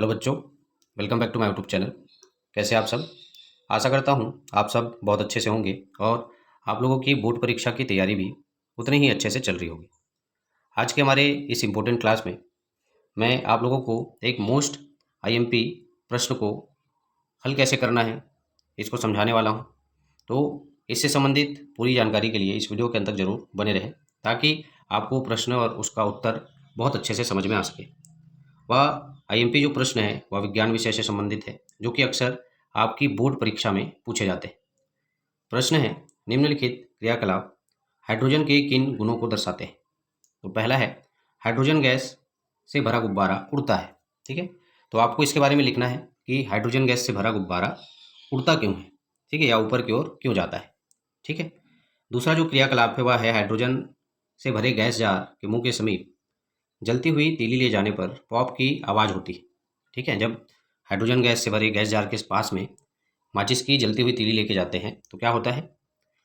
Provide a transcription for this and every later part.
Hello बच्चों, welcome back to my YouTube channel. कैसे आप सब? आशा करता हूँ आप सब बहुत अच्छे से होंगे और आप लोगों की बोर्ड परीक्षा की तैयारी भी उतनी ही अच्छे से चल रही होगी। आज के हमारे इस इम्पोर्टेंट क्लास में मैं आप लोगों को एक मोस्ट आईएमपी प्रश्न को हल कैसे करना है इसको समझाने वाला हूँ। तो इससे संबंधित पूरी जानकारी के लिए इस वीडियो के अंत तक जरूर बने रहें ताकि आपको प्रश्न और उसका उत्तर बहुत अच्छे से समझ में आ सके। वह आईएमपी जो प्रश्न है वह विज्ञान विषय से संबंधित है, जो कि अक्सर आपकी बोर्ड परीक्षा में पूछे जाते हैं। प्रश्न है, निम्नलिखित क्रियाकलाप हाइड्रोजन के किन गुणों को दर्शाते हैं? तो पहला है, हाइड्रोजन गैस से भरा गुब्बारा उड़ता है। ठीक है, तो आपको इसके बारे में लिखना है कि हाइड्रोजन गैस से भरा गुब्बारा उड़ता क्यों है, ठीक है, या ऊपर की ओर क्यों जाता है। ठीक है, दूसरा जो क्रियाकलाप है वह है, हाइड्रोजन से भरे गैस जार के मुंह के समीप जलती हुई तीली ले जाने पर पॉप की आवाज़ होती है। ठीक है, जब हाइड्रोजन गैस से भरे गैस जार के पास में माचिस की जलती हुई तीली लेके जाते हैं तो क्या होता है,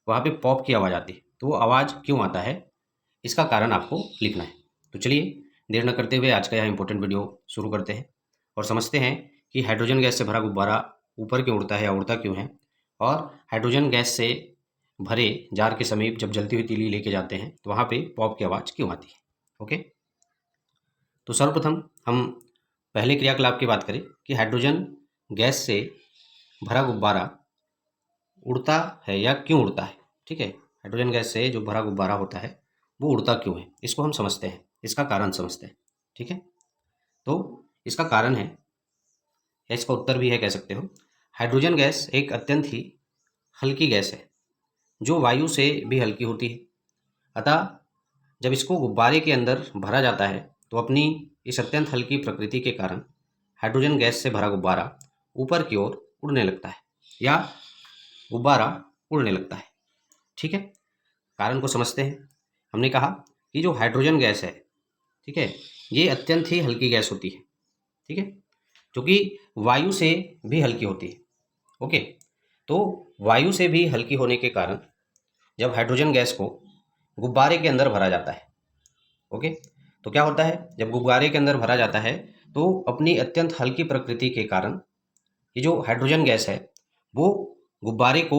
वहाँ पे पॉप की आवाज़ आती है। तो वो आवाज़ क्यों आता है, इसका कारण आपको लिखना है। तो चलिए देर न करते हुए आज का यह इंपॉर्टेंट वीडियो शुरू करते हैं और समझते हैं कि हाइड्रोजन गैस से भरा गुब्बारा ऊपर क्यों उड़ता है या उड़ता क्यों है, और हाइड्रोजन गैस से भरे जार के समीप जब जलती हुई तीली लेके जाते हैं तो वहाँ पे पॉप की आवाज़ क्यों आती है। ओके, तो सर्वप्रथम हम पहले क्रियाकलाप की बात करें कि हाइड्रोजन गैस से भरा गुब्बारा उड़ता है या क्यों उड़ता है। ठीक है, हाइड्रोजन गैस से जो भरा गुब्बारा होता है वो उड़ता क्यों है, इसको हम समझते हैं, इसका कारण समझते हैं। ठीक है, तो इसका कारण है या इसका उत्तर भी है कह सकते हो, हाइड्रोजन गैस एक अत्यंत ही हल्की गैस है जो वायु से भी हल्की होती है। अतः जब इसको गुब्बारे के अंदर भरा जाता है तो अपनी इस अत्यंत हल्की प्रकृति के कारण हाइड्रोजन गैस से भरा गुब्बारा ऊपर की ओर उड़ने लगता है या गुब्बारा उड़ने लगता है। ठीक है, कारण को समझते हैं। हमने कहा कि जो हाइड्रोजन गैस है, ठीक है, ये अत्यंत ही हल्की गैस होती है। ठीक है, जो कि वायु से भी हल्की होती है। ओके, तो वायु से भी हल्की होने के कारण जब हाइड्रोजन गैस को गुब्बारे के अंदर भरा जाता है, ओके, तो क्या होता है, जब गुब्बारे के अंदर भरा जाता है तो अपनी अत्यंत हल्की प्रकृति के कारण ये जो हाइड्रोजन गैस है वो गुब्बारे को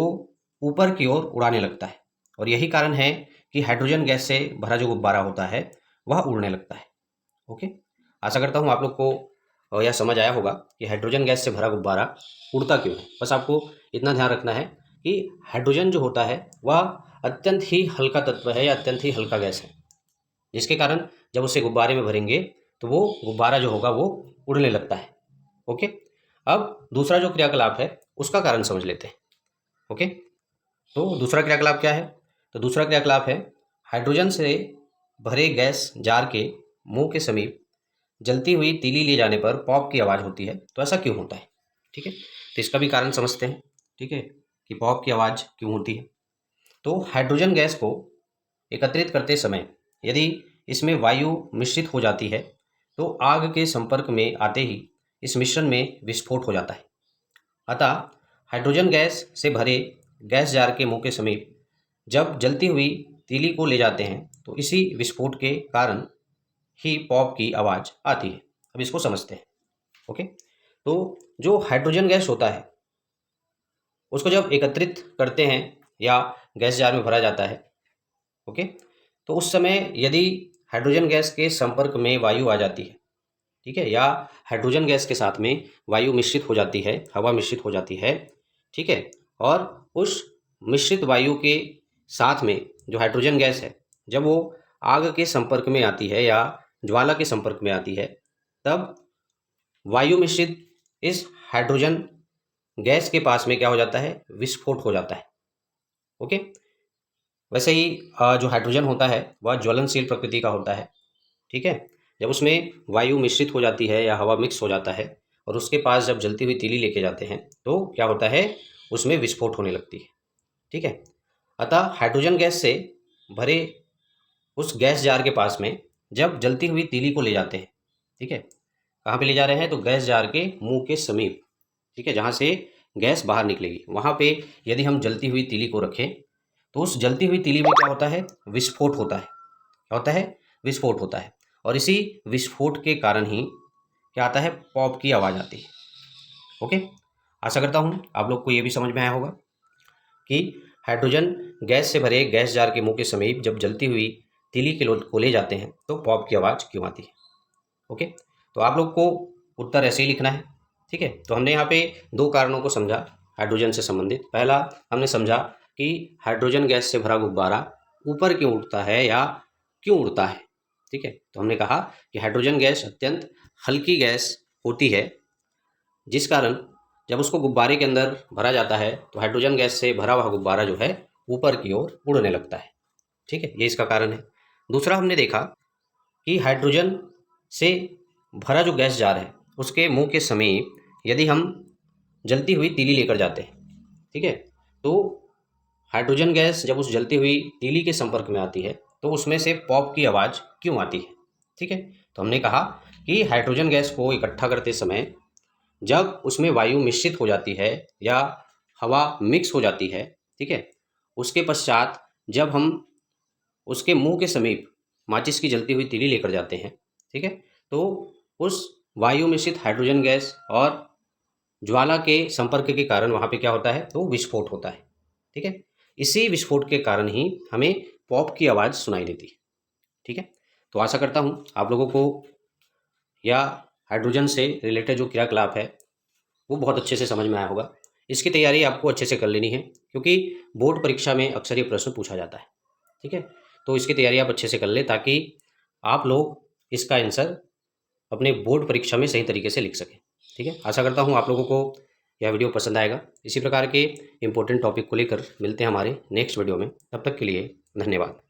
ऊपर की ओर उड़ाने लगता है, और यही कारण है कि हाइड्रोजन गैस से भरा जो गुब्बारा होता है वह उड़ने लगता है। ओके, आशा करता हूँ आप लोग को यह समझ आया होगा कि हाइड्रोजन गैस से भरा गुब्बारा उड़ता क्यों है। बस आपको इतना ध्यान रखना है कि हाइड्रोजन जो होता है वह अत्यंत ही हल्का तत्व है या अत्यंत ही हल्का गैस है, जिसके कारण जब उसे गुब्बारे में भरेंगे तो वो गुब्बारा जो होगा वो उड़ने लगता है। ओके, अब दूसरा जो क्रियाकलाप है उसका कारण समझ लेते हैं। ओके, तो दूसरा क्रियाकलाप क्या है, तो दूसरा क्रियाकलाप है, हाइड्रोजन से भरे गैस जार के मुंह के समीप जलती हुई तीली ले जाने पर पॉप की आवाज़ होती है। तो ऐसा क्यों होता है? ठीक है, तो इसका भी कारण समझते हैं। ठीक है, कि पॉप की आवाज़ क्यों होती है। तो हाइड्रोजन गैस को एकत्रित करते समय यदि इसमें वायु मिश्रित हो जाती है तो आग के संपर्क में आते ही इस मिश्रण में विस्फोट हो जाता है। अतः हाइड्रोजन गैस से भरे गैस जार के मुंह के समीप जब जलती हुई तीली को ले जाते हैं तो इसी विस्फोट के कारण ही पॉप की आवाज़ आती है। अब इसको समझते हैं। ओके, तो जो हाइड्रोजन गैस होता है उसको जब एकत्रित करते हैं या गैस जार में भरा जाता है, ओके, तो उस समय यदि हाइड्रोजन गैस के संपर्क में वायु आ जाती है, ठीक है, या हाइड्रोजन गैस के साथ में वायु मिश्रित हो जाती है, हवा मिश्रित हो जाती है, ठीक है, और उस मिश्रित वायु के साथ में जो हाइड्रोजन गैस है जब वो आग के संपर्क में आती है या ज्वाला के संपर्क में आती है तब वायु मिश्रित इस हाइड्रोजन गैस के पास में क्या हो जाता है, विस्फोट हो जाता है। ओके, वैसे ही जो हाइड्रोजन होता है वह ज्वलनशील प्रकृति का होता है। ठीक है, जब उसमें वायु मिश्रित हो जाती है या हवा मिक्स हो जाता है और उसके पास जब जलती हुई तीली लेके जाते हैं तो क्या होता है, उसमें विस्फोट होने लगती है। ठीक है, अतः हाइड्रोजन गैस से भरे उस गैस जार के पास में जब जलती हुई तीली को ले जाते हैं, ठीक है, कहाँ पे ले जा रहे हैं, तो गैस जार के मुंह के समीप, ठीक है, जहाँ से गैस बाहर निकलेगी वहाँ पे यदि हम जलती हुई तीली को रखें तो उस जलती हुई तीली में क्या होता है, विस्फोट होता है। क्या होता है, विस्फोट होता है, और इसी विस्फोट के कारण ही क्या आता है, पॉप की आवाज़ आती है। ओके, आशा करता हूँ आप लोग को ये भी समझ में आया होगा कि हाइड्रोजन गैस से भरे गैस जार के मुंह के समीप जब जलती हुई तीली के को ले जाते हैं तो पॉप की आवाज़ क्यों आती है। ओके, तो आप लोग को उत्तर ऐसे ही लिखना है। ठीक है, तो हमने यहाँ पे दो कारणों को समझा हाइड्रोजन से संबंधित। पहला हमने समझा कि हाइड्रोजन गैस से भरा गुब्बारा ऊपर क्यों उड़ता है या क्यों उड़ता है। ठीक है, तो हमने कहा कि हाइड्रोजन गैस अत्यंत हल्की गैस होती है, जिस कारण जब उसको गुब्बारे के अंदर भरा जाता है तो हाइड्रोजन गैस से भरा हुआ गुब्बारा जो है ऊपर की ओर उड़ने लगता है। ठीक है, ये इसका कारण है। दूसरा हमने देखा कि हाइड्रोजन से भरा जो गैस जार है उसके मुंह के समीप यदि हम जलती हुई तीली लेकर जाते हैं, ठीक है, तो हाइड्रोजन गैस जब उस जलती हुई तीली के संपर्क में आती है तो उसमें से पॉप की आवाज़ क्यों आती है। ठीक है, तो हमने कहा कि हाइड्रोजन गैस को इकट्ठा करते समय जब उसमें वायु मिश्रित हो जाती है या हवा मिक्स हो जाती है, ठीक है, उसके पश्चात जब हम उसके मुंह के समीप माचिस की जलती हुई तीली लेकर जाते हैं, ठीक है, तो उस वायु मिश्रित हाइड्रोजन गैस और ज्वाला के संपर्क के कारण वहाँ पे क्या होता है, तो विस्फोट होता है। ठीक है, इसी विस्फोट के कारण ही हमें पॉप की आवाज़ सुनाई देती है। ठीक है, तो आशा करता हूँ आप लोगों को या हाइड्रोजन से रिलेटेड जो क्रियाकलाप है वो बहुत अच्छे से समझ में आया होगा। इसकी तैयारी आपको अच्छे से कर लेनी है क्योंकि बोर्ड परीक्षा में अक्सर ये प्रश्न पूछा जाता है। ठीक है, तो इसकी तैयारी आप अच्छे से कर लें ताकि आप लोग इसका आंसर अपने बोर्ड परीक्षा में सही तरीके से लिख सकें। ठीक है, आशा करता हूँ आप लोगों को यह वीडियो पसंद आएगा। इसी प्रकार के इंपॉर्टेंट टॉपिक को लेकर मिलते हैं हमारे नेक्स्ट वीडियो में। तब तक के लिए धन्यवाद।